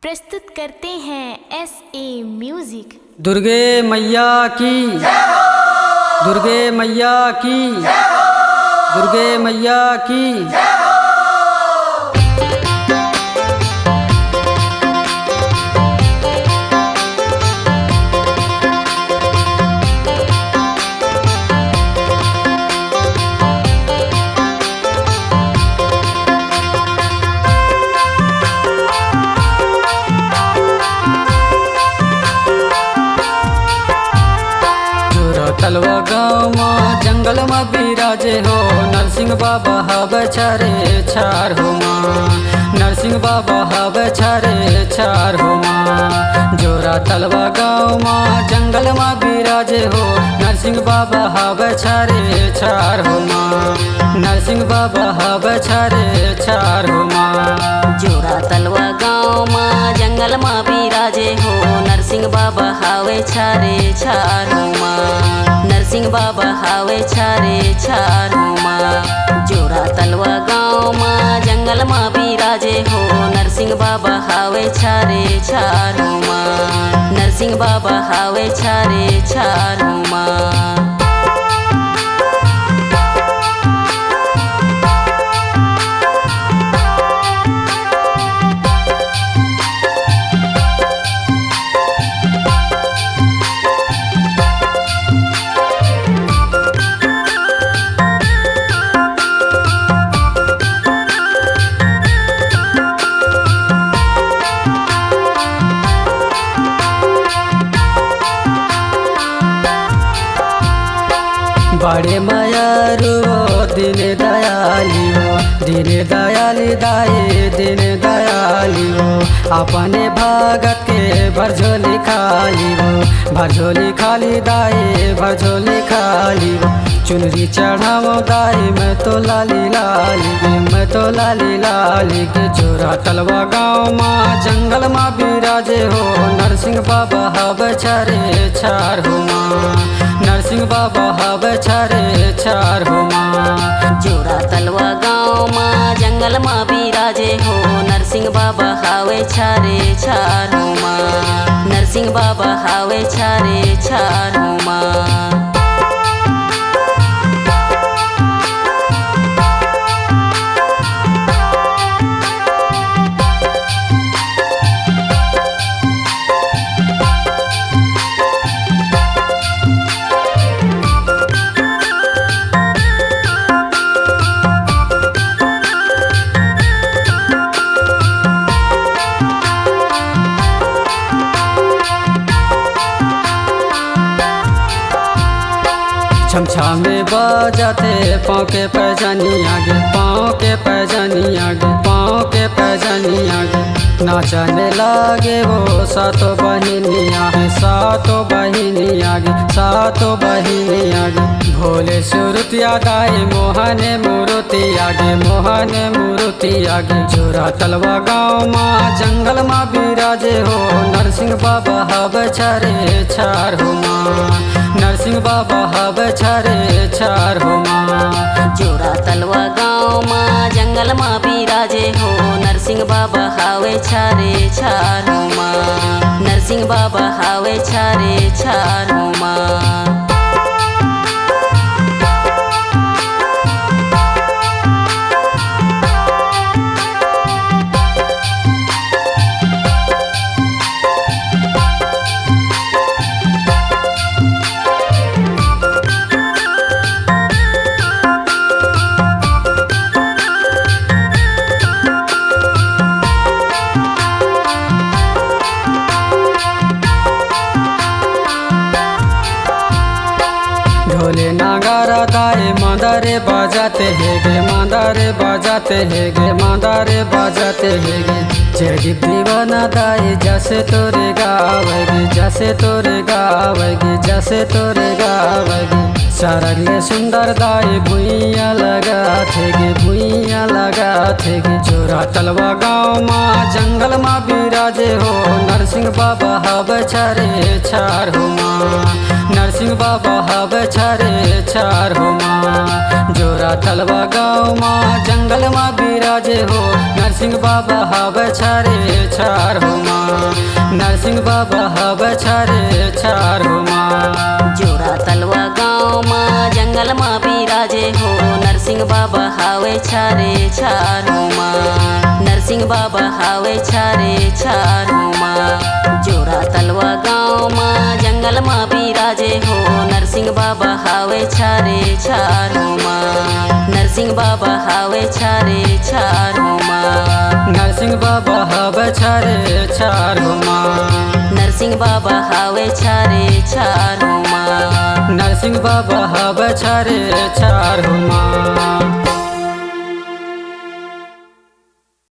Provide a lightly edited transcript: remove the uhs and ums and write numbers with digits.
प्रस्तुत करते हैं SA म्यूजिक। दुर्गे मैया की, दुर्गे मैया की, दुर्गे मैया की। तलवा गाँव माँ जंगल माँ बिराजे हो, नरसिंह बाबा हवे छारे छार हो माँ, नरसिंह बाबा हवे छारे छार हो माँ। जोरा तलवा गाँव माँ जंगल माँ बिराजे हो, नरसिंह बाबा हवे छारे छार हो माँ, नरसिंह बाबा हवे छारे छार हो माँ। जोरा तलवा गाँव माँ जंगल माँ बिराजे हो, नरसिंह बाबा हावे छारे छार हो माँ, नरसिंह बाबा हावे छारे छार हो माँ। जोरा तलवा गाँव माँ जंगल माँ बिराजे हो, नरसिंह बाबा हावे छारे छार हो माँ, नरसिंह बाबा हावे छारे छार हो माँ। बड़े मायारू दिन दयाली हो, दिन दयाली दाए दिन दयाली हो। अपने भगत के भरझोली खाली हो, भरझोली खाली दाए भरझोली खाली हो। चुनरी चढ़ावो दाई मैं तो लाली लाली गे, मैं तो लाली लाली गे। जोरा तलवा गाँव माँ जंगल माँ बिराजे हो, नरसिंह बाबा हवे छारे छार हो माँ, नरसिंह बाबा हवे छारे छार हो माँ। जोरा तलवा गाँव माँ जंगल माँ बिराजे हो, नरसिंह बाबा हावे छारे छार हो माँ, नरसिंह बाबा हावे छारे छार हो माँ। छमछा में बजाते पाँव के पैजानी आगे, पाँव के पैजानी आगे, पाँव के पैजानी आगे। नाचने लागे वो सातों बहिनी आगे, सातों बहिनी आगे, सातों बहिनी आगे। भोले सुरतिया दाई मोहने मूर्ति आगे, मोहने मूर्ति आगे। जोरा तलवा गाँव माँ जंगल माँ बिराजे हो, नरसिंह बाबा हवे छारे छार हो माँ, नरसिंह बाबा हवे छारे छार हो माँ। जोरा तलवा गाँव माँ जंगल माँ बिराजे हो, नरसिंह बाबा हावे छारे छार हो माँ, नरसिंह बाबा हावे छारे छार हो माँ। ढोले नागारा दाए मांदारे बजाते है गे, मांदारे बजाते है गे, मांदारे बजाते है गे। जयदीप दीवाना दाए जैसे तोरे गावेगी, जैसे तोरे गावेगी, जैसे तोरे गावेगी। सरगले सुंदर दाई भुइया लगा थे गे, भुइया लगा थे गे। जोरा तलवा गाँव माँ जंगल माँ बिराजे हो, नरसिंह बाबा हवे छारे छार हो माँ, नरसिंह बाबा हवे छारे छार हो माँ। जोरा तलवा गाँव माँ जंगल माँ बिराजे हो, नरसिंह बाबा हवे छारे छार हो माँ। नरसिंह बाबा हवे छारे छार हो माँ। जोरा तलवा गाँव माँ जंगल माँ बिराजे हो नरसिंह बाबा हावे छारे छार हो माँ। नरसिंह बाबा हावे छारे छार हो माँ। जोरा तलवा गाँव माँ जंगल माँ बिराजे हो नरसिंह बाबा हावे छारे छार हो माँ। नरसिंह बाबा हावे छारे छार हो माँ। नरसिंह बाबा हवे छारे छार हो माँ। नरसिंह बाबा हावे छारे छार हो माँ। नरसिंह बाबा हवे छारे छार हो माँ।